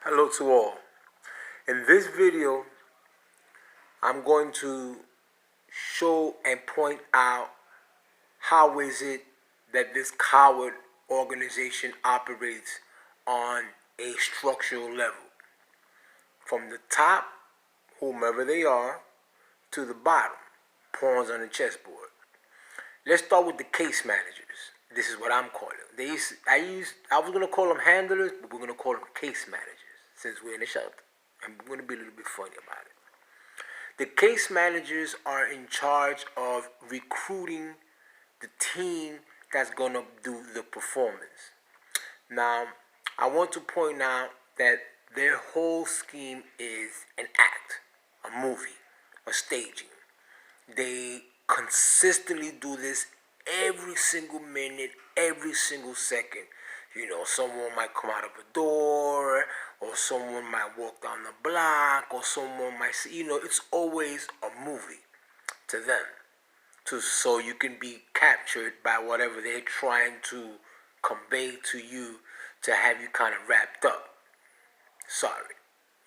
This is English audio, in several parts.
Hello to all. In this video, I'm going to show and point out how is it that this coward organization operates on a structural level. From the top, whomever they are, to the bottom, pawns on the chessboard. Let's start with the case managers. This is what I'm calling. I was gonna call them handlers, but we're gonna call them case managers since we're in the shelter, and we're gonna be a little bit funny about it. The case managers are in charge of recruiting the team that's gonna do the performance. Now, I want to point out that their whole scheme is an act, a movie, a staging. They consistently do this every single minute, every single second. Someone might come out of a door, or someone might walk down the block, or someone might see, it's always a movie to them. So you can be captured by whatever they're trying to convey to you to have you kind of wrapped up. Sorry,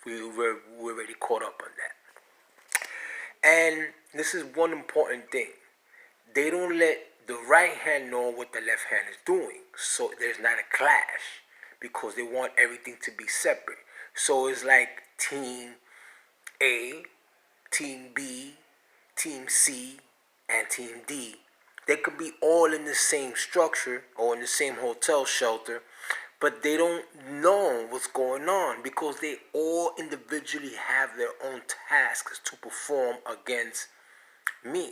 we're already caught up on that. And this is one important thing. They don't let the right hand know what the left hand is doing. So there's not a clash because they want everything to be separate. So it's like team A, team B, team C, and team D. They could be all in the same structure or in the same hotel shelter, but they don't know what's going on because they all individually have their own tasks to perform against me,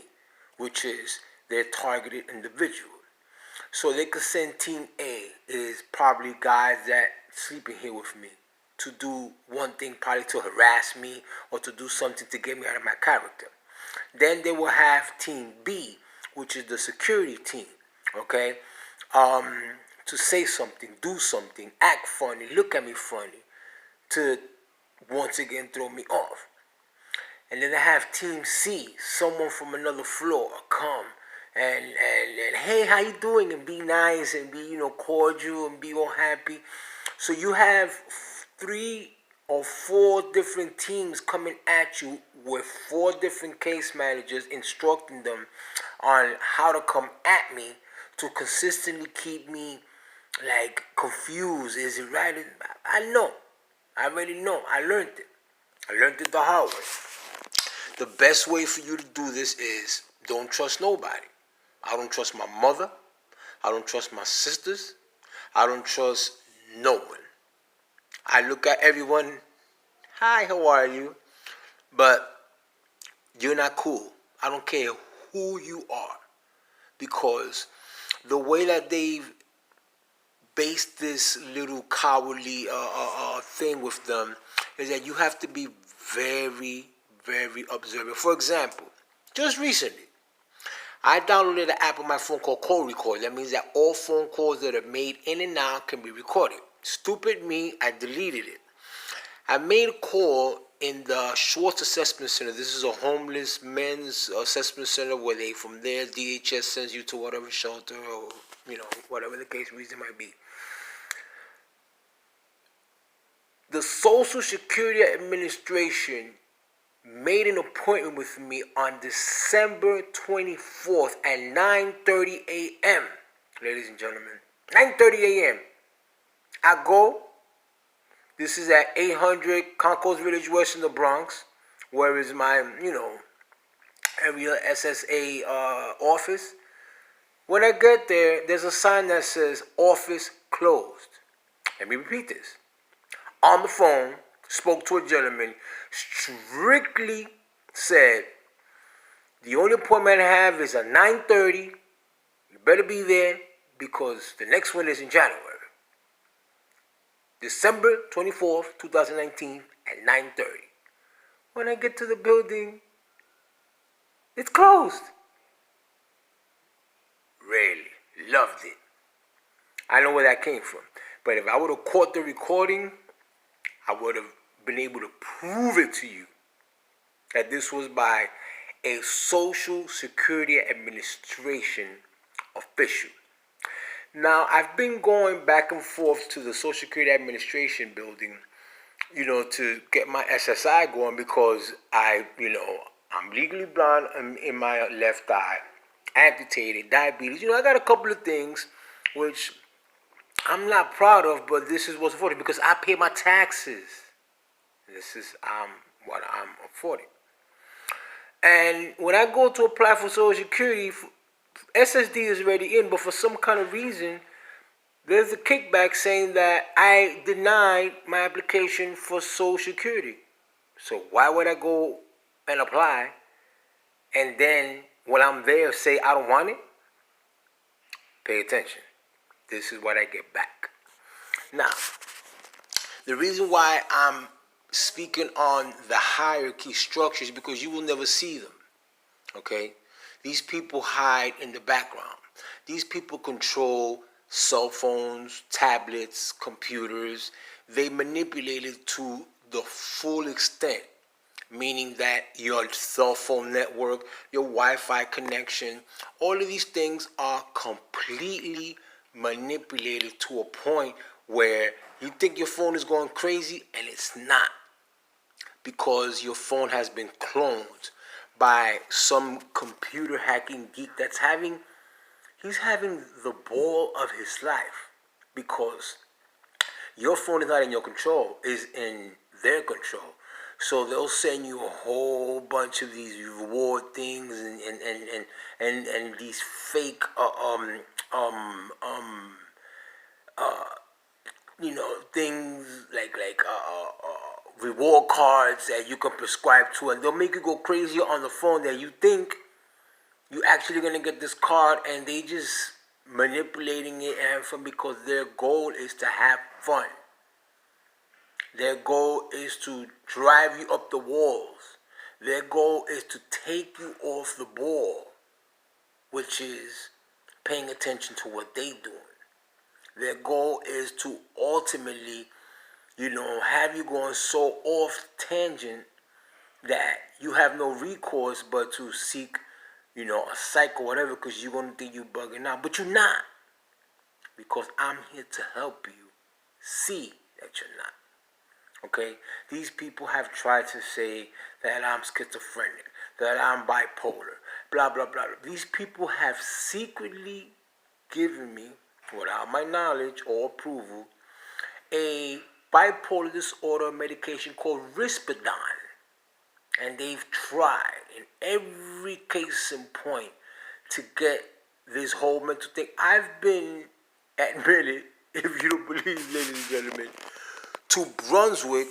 which is their targeted individual. So they could send team A is probably guys that sleeping here with me to do one thing, probably to harass me or to do something to get me out of my character. Then they will have team B, which is the security team, okay? To say something, do something, act funny, look at me funny, to once again throw me off. And then I have team C, someone from another floor come and hey, how you doing? And be nice and be, cordial and be all happy. So you have 3 or 4 different teams coming at you with 4 different case managers instructing them on how to come at me to consistently keep me like confused. Is it right? I know. I already know. I learned it. I learned it the hard way. The best way for you to do this is don't trust nobody. I don't trust my mother. I don't trust my sisters. I don't trust no one. I look at everyone, hi, how are you? But you're not cool. I don't care who you are. Because the way that they've based this little cowardly thing with them is that you have to be very, very observant. For example, just recently, I downloaded an app on my phone called Call Record. That means that all phone calls that are made in and out can be recorded. Stupid me, I deleted it. I made a call in the Schwartz Assessment Center. This is a homeless men's assessment center where they, from there, DHS sends you to whatever shelter or, whatever the case reason might be. The Social Security Administration made an appointment with me on December 24th at 9:30 a.m. Ladies and gentlemen, 9:30 a.m. I go. This is at 800 Concourse Village West in the Bronx, where is my, area SSA office. When I get there, there's a sign that says office closed. Let me repeat this. On the phone, spoke to a gentleman, strictly said, the only appointment I have is at 9:30. You better be there because the next one is in January. December 24th, 2019 at 9:30. When I get to the building, it's closed. Really loved it. I know where that came from. But if I would have caught the recording, I would have been able to prove it to you that this was by a Social Security Administration official. Now, I've been going back and forth to the Social Security Administration building to get my SSI going because I'm legally blind in my left eye, amputated, diabetes. I got a couple of things which I'm not proud of, but this is what's afforded because I pay my taxes. This is what I'm affording. And when I go to apply for Social Security, SSD is already in, but for some kind of reason, there's a kickback saying that I denied my application for Social Security. So why would I go and apply and then when I'm there say I don't want it? Pay attention. This is what I get back. Now, the reason why I'm speaking on the hierarchy structures is because you will never see them. Okay? These people hide in the background. These people control cell phones, tablets, computers. They manipulate it to the full extent, meaning that your cell phone network, your Wi-Fi connection, all of these things are completely manipulated to a point where you think your phone is going crazy and it's not, because your phone has been cloned by some computer hacking geek he's having the ball of his life, because your phone is not in your control, is in their control. So they'll send you a whole bunch of these reward things and these fake things like reward cards that you can prescribe to, and they'll make you go crazy on the phone that you think you actually gonna get this card, and they just manipulating it and from because their goal is to have fun. Their goal is to drive you up the walls. Their goal is to take you off the ball, which is paying attention to what they're doing. Their goal is to ultimately, have you going so off tangent that you have no recourse but to seek, a psych or whatever, because you're going to think you're bugging out. But you're not. Because I'm here to help you see that you're not. Okay? These people have tried to say that I'm schizophrenic, that I'm bipolar, blah, blah, blah. These people have secretly given me, without my knowledge or approval, a bipolar disorder medication called Risperdal. And they've tried in every case in point to get this whole mental thing. I've been admitted, if you don't believe, ladies and gentlemen, to Brunswick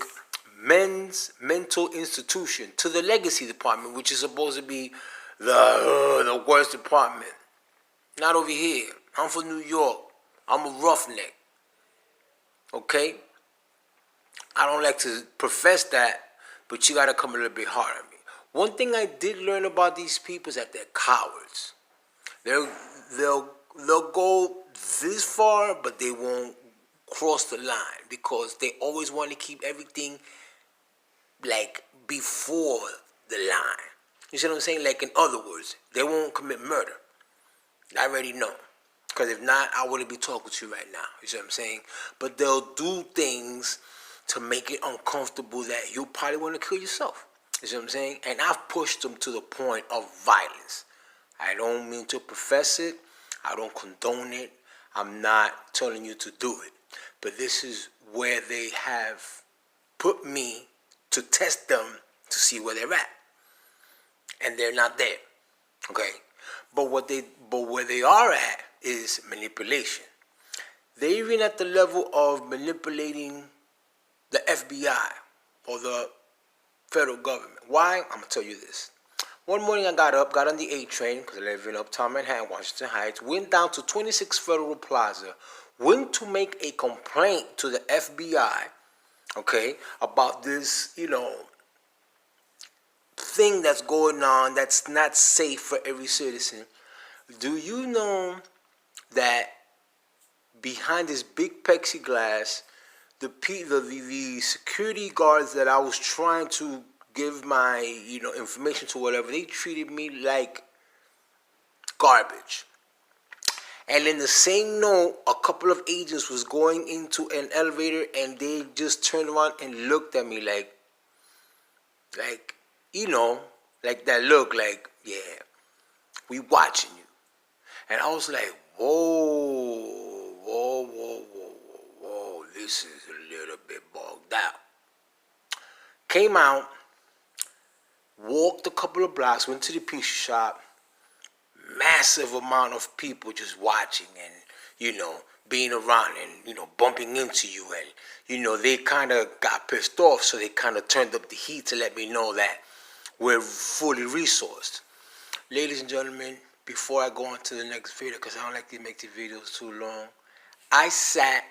Men's Mental Institution, to the Legacy Department, which is supposed to be the worst department. Not over here. I'm from New York. I'm a roughneck. Okay? I don't like to profess that, but you gotta come a little bit hard on me. One thing I did learn about these people is that they're cowards. They'll go this far, but they won't cross the line because they always want to keep everything like before the line. You see what I'm saying? Like, in other words, they won't commit murder. I already know. Because if not, I wouldn't be talking to you right now. You see what I'm saying? But they'll do things to make it uncomfortable that you probably want to kill yourself. You see what I'm saying? And I've pushed them to the point of violence. I don't mean to profess it. I don't condone it. I'm not telling you to do it. But this is where they have put me to test them to see where they're at. And they're not there. Okay? But where they are at is manipulation. They're even at the level of manipulating the FBI or the federal government. Why? I'm going to tell you this. One morning I got on the A train, because I live in Uptown Manhattan, Washington Heights, went down to 26 Federal Plaza, went to make a complaint to the FBI, okay, about this, thing that's going on that's not safe for every citizen. Do you know that behind this big plexiglass, the security guards that I was trying to give my information to, whatever, they treated me like garbage. And in the same note, a couple of agents was going into an elevator and they just turned around and looked at me like, you know, like that look, like, yeah, we watching you. And I was like, whoa, this is a little bit bogged out. Came out, walked a couple of blocks, went to the pizza shop, massive amount of people just watching and, you know, being around and, you know, bumping into you. And, you know, they kind of got pissed off, so they kind of turned up the heat to let me know that we're fully resourced. Ladies and gentlemen, before I go on to the next video, because I don't like to make the videos too long, I sat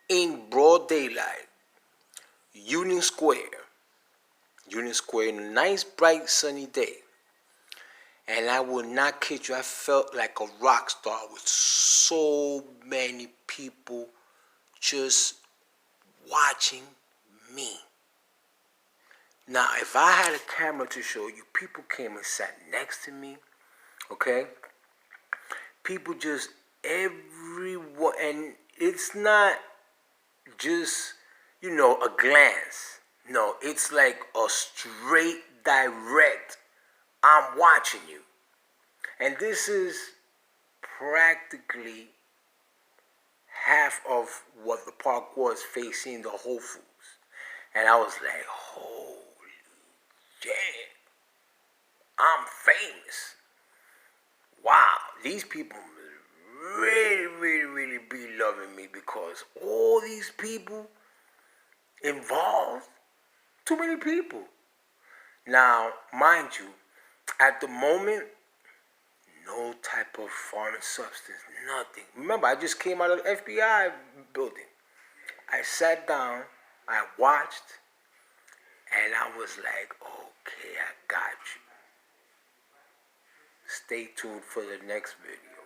in broad daylight, Union Square, a nice, bright, sunny day. And I will not kid you, I felt like a rock star with so many people just watching me. Now, if I had a camera to show you, people came and sat next to me, okay? People just everyone, and it's not just, you know, a glance. No, it's like a straight, direct, I'm watching you. And this is practically half of what the park was facing the Whole Foods. And I was like, holy damn, I'm famous. Wow, these people really be loving me because all these people involved, too many people. Now, mind you, at the moment, no type of foreign substance, nothing. Remember, I just came out of the FBI building. I sat down, I watched, and I was like, okay, I got you. Stay tuned for the next video.